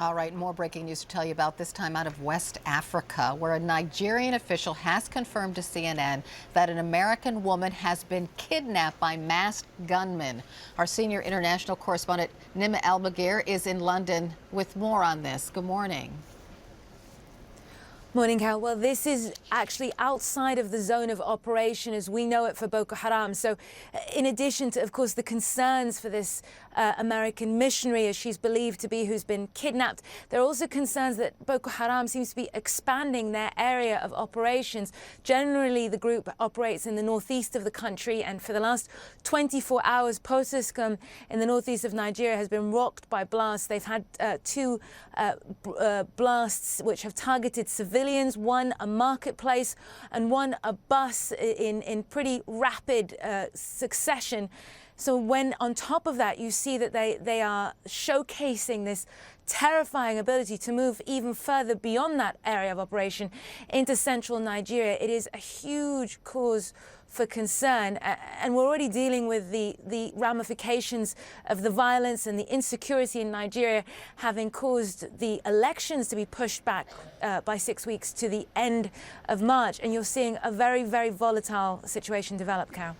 All right, more breaking news to tell you about, this time out of West Africa, where a Nigerian official has confirmed to CNN that an American woman has been kidnapped by masked gunmen. Our senior international correspondent, Nima El-Bagir, is in London with more on this. Good morning. Morning, Cal. Well, this is actually outside of the zone of operation as we know it for Boko Haram. So in addition to, of course, the concerns for this American missionary, as she's believed to be, who's been kidnapped, there are also concerns that Boko Haram seems to be expanding their area of operations. Generally, the group operates in the northeast of the country, and for the last 24 hours, Potoskum in the northeast of Nigeria has been rocked by blasts. They've had two blasts which have targeted civilians, one a marketplace and one a bus in pretty rapid succession. So when on top of that you see that they are showcasing this terrifying ability to move even further beyond that area of operation into central Nigeria, it is a huge cause for concern, and we're already dealing with the ramifications of the violence and the insecurity in Nigeria, having caused the elections to be pushed back by 6 weeks to the end of March. And you're seeing a very, very volatile situation develop, Carol.